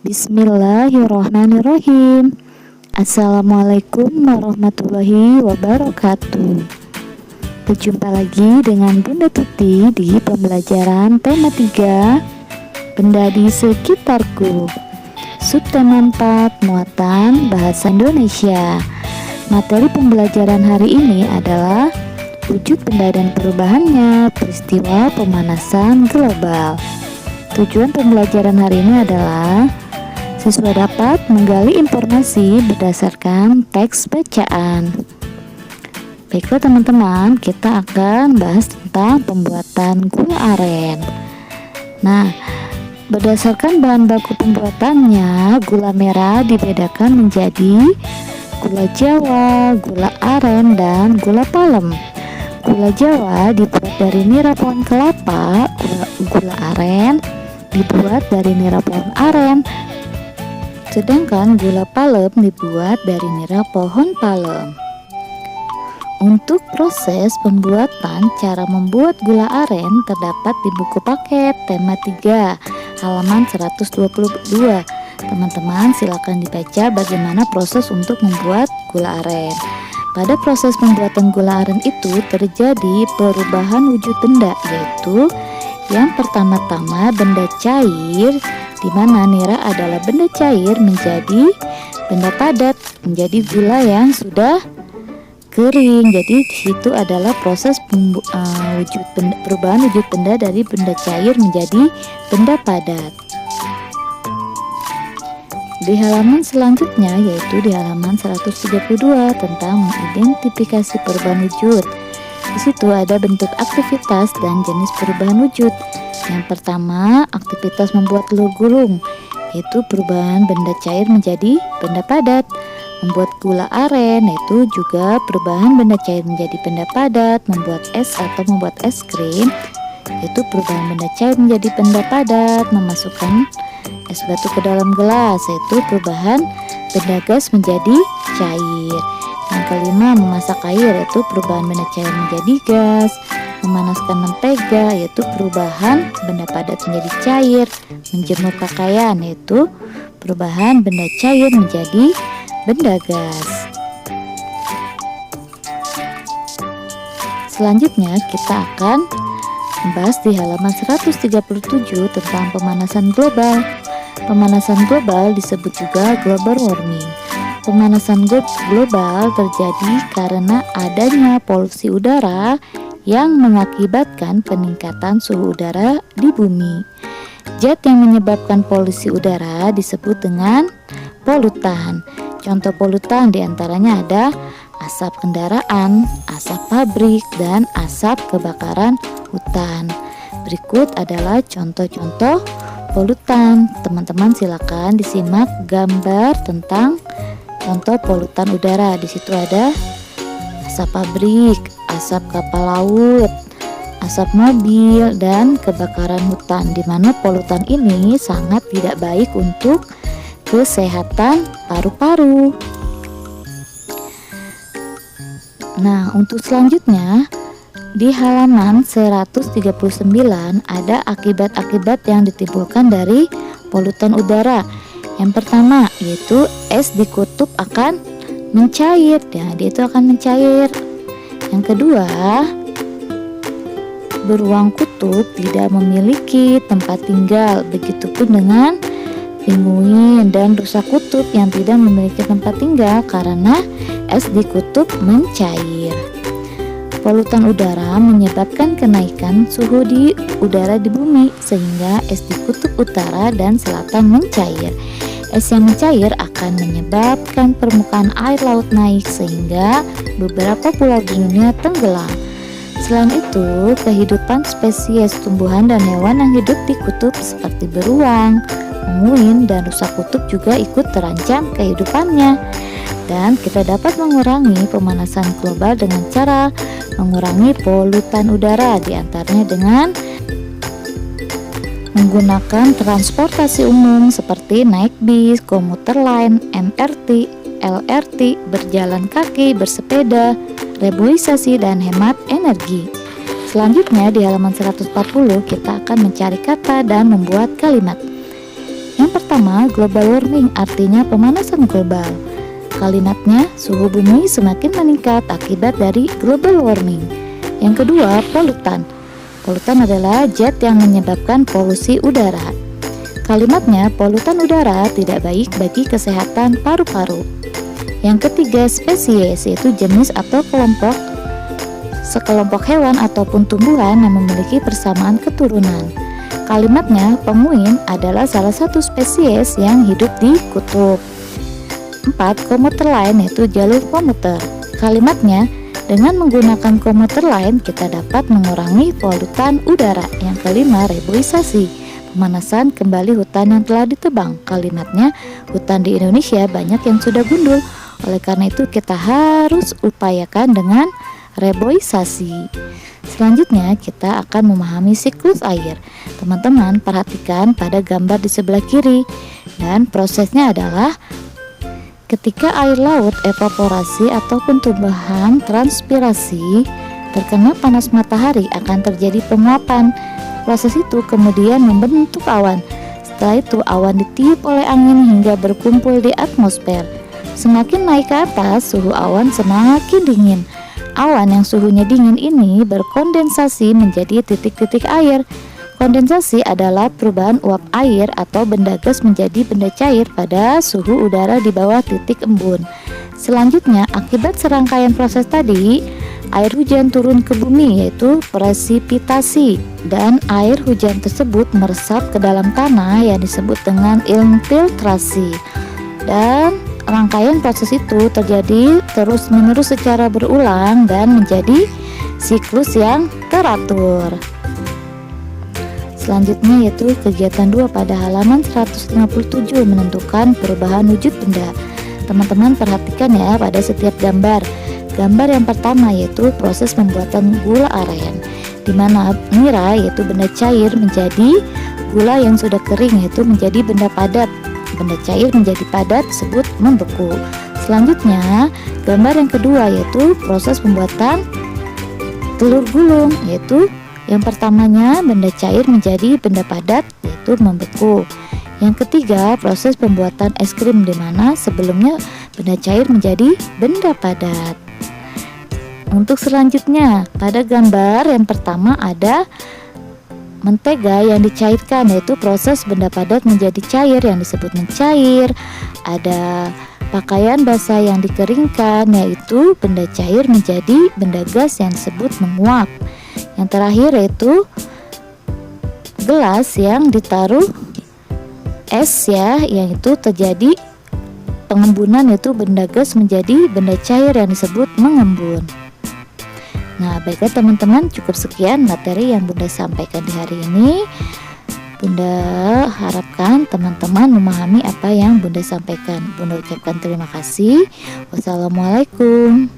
Bismillahirrahmanirrahim. Assalamualaikum warahmatullahi wabarakatuh. Berjumpa lagi dengan Bunda Tuti di pembelajaran tema 3 Benda di sekitarku. Subtema 4 Muatan Bahasa Indonesia. Materi pembelajaran hari ini adalah wujud benda dan perubahannya, peristiwa pemanasan global. Tujuan pembelajaran hari ini adalah siswa dapat menggali informasi berdasarkan teks bacaan. Baiklah teman-teman, kita akan bahas tentang pembuatan gula aren. Nah, berdasarkan bahan baku pembuatannya, gula merah dibedakan menjadi gula Jawa, gula aren, dan gula palem. Gula Jawa dibuat dari nira pohon kelapa, gula aren dibuat dari nira pohon aren, sedangkan gula palem dibuat dari nira pohon palem. Untuk proses pembuatan, cara membuat gula aren terdapat di buku paket tema 3 halaman 122. Teman-teman silakan dibaca bagaimana proses untuk membuat gula aren. Pada proses pembuatan gula aren itu terjadi perubahan wujud benda, yaitu yang pertama-tama benda cair, di mana nira adalah benda cair, menjadi benda padat, menjadi gula yang sudah kering. Jadi di situ adalah proses perubahan wujud benda dari benda cair menjadi benda padat. Di halaman selanjutnya, yaitu di halaman 132 tentang mengidentifikasi perubahan wujud. Di situ ada bentuk aktivitas dan jenis perubahan wujud. Yang pertama, aktivitas membuat telur gulung, yaitu perubahan benda cair menjadi benda padat. Membuat gula aren, yaitu juga perubahan benda cair menjadi benda padat. Membuat es atau membuat es krim, yaitu perubahan benda cair menjadi benda padat. Memasukkan es batu ke dalam gelas, yaitu perubahan benda gas menjadi cair. Yang kelima, memasak air, yaitu perubahan benda cair menjadi gas. Memanaskan mentega, yaitu perubahan benda padat menjadi cair. Menjemur pakaian, yaitu perubahan benda cair menjadi benda gas. Selanjutnya kita akan membahas di halaman 137 tentang pemanasan global. Pemanasan global disebut juga global warming. Pemanasan global terjadi karena adanya polusi udara yang mengakibatkan peningkatan suhu udara di bumi. Zat yang menyebabkan polusi udara disebut dengan polutan. Contoh polutan diantaranya ada asap kendaraan, asap pabrik, dan asap kebakaran hutan. Berikut adalah contoh-contoh polutan. Teman-teman silakan disimak gambar tentang contoh polutan udara. Di situ ada asap pabrik, asap kapal laut, asap mobil, dan kebakaran hutan, di mana polutan ini sangat tidak baik untuk kesehatan paru-paru. Nah, untuk selanjutnya di halaman 139 ada akibat-akibat yang ditimbulkan dari polutan udara. Yang pertama yaitu es di kutub akan mencair. Dia itu akan mencair. Yang kedua, beruang kutub tidak memiliki tempat tinggal. Begitupun dengan pinguin dan rusa kutub yang tidak memiliki tempat tinggal karena es di kutub mencair. Polutan udara menyebabkan kenaikan suhu di udara di bumi sehingga es di kutub utara dan selatan mencair. Es yang mencair akan menyebabkan permukaan air laut naik sehingga beberapa pulau di dunia tenggelam. Selain itu, kehidupan spesies tumbuhan dan hewan yang hidup di kutub seperti beruang, penguin, dan rusa kutub juga ikut terancam kehidupannya. Dan kita dapat mengurangi pemanasan global dengan cara mengurangi polutan udara, diantaranya dengan menggunakan transportasi umum seperti naik bis, komuter lain, MRT, LRT, berjalan kaki, bersepeda, reboisasi, dan hemat energi. Selanjutnya di halaman 140 kita akan mencari kata dan membuat kalimat. Yang pertama, global warming artinya pemanasan global. Kalimatnya, suhu bumi semakin meningkat akibat dari global warming. Yang kedua, polutan. Polutan adalah zat yang menyebabkan polusi udara. Kalimatnya, polutan udara tidak baik bagi kesehatan paru-paru. Yang ketiga, spesies, yaitu jenis atau sekelompok hewan ataupun tumbuhan yang memiliki persamaan keturunan. Kalimatnya, penguin adalah salah satu spesies yang hidup di kutub. 4. Komuter lain, yaitu jalur komuter. Kalimatnya, dengan menggunakan komuter lain kita dapat mengurangi polutan udara. Yang kelima, reboisasi, pemanasan kembali hutan yang telah ditebang. Kalimatnya, hutan di Indonesia banyak yang sudah gundul. Oleh karena itu kita harus upayakan dengan reboisasi. Selanjutnya kita akan memahami siklus air. Teman-teman perhatikan pada gambar di sebelah kiri. Dan prosesnya adalah ketika air laut evaporasi ataupun tumbuhan transpirasi terkena panas matahari akan terjadi penguapan. Proses itu kemudian membentuk awan. Setelah itu awan ditiup oleh angin hingga berkumpul di atmosfer. Semakin naik ke atas, suhu awan semakin dingin. Awan yang suhunya dingin ini berkondensasi menjadi titik-titik air. Kondensasi adalah perubahan uap air atau benda gas menjadi benda cair pada suhu udara di bawah titik embun. Selanjutnya, akibat serangkaian proses tadi, air hujan turun ke bumi yaitu presipitasi, dan air hujan tersebut meresap ke dalam tanah yang disebut dengan infiltrasi. Dan rangkaian proses itu terjadi terus-menerus secara berulang dan menjadi siklus yang teratur. Selanjutnya yaitu kegiatan 2 pada halaman 157 menentukan perubahan wujud benda. Teman-teman perhatikan ya pada setiap gambar. Gambar yang pertama yaitu proses pembuatan gula aren, di mana nira yaitu benda cair menjadi gula yang sudah kering yaitu menjadi benda padat. Benda cair menjadi padat tersebut membeku. Selanjutnya, gambar yang kedua yaitu proses pembuatan telur gulung, yaitu yang pertamanya benda cair menjadi benda padat yaitu membeku. Yang ketiga, proses pembuatan es krim di mana sebelumnya benda cair menjadi benda padat. Untuk selanjutnya, pada gambar yang pertama ada mentega yang dicairkan, yaitu proses benda padat menjadi cair yang disebut mencair. Ada pakaian basah yang dikeringkan, yaitu benda cair menjadi benda gas yang disebut menguap. Yang terakhir yaitu gelas yang ditaruh es ya, yang itu terjadi pengembunan, yaitu benda gas menjadi benda cair yang disebut mengembun. Nah, baiklah teman-teman, cukup sekian materi yang Bunda sampaikan di hari ini. Bunda harapkan teman-teman memahami apa yang Bunda sampaikan. Bunda ucapkan terima kasih. Wassalamualaikum.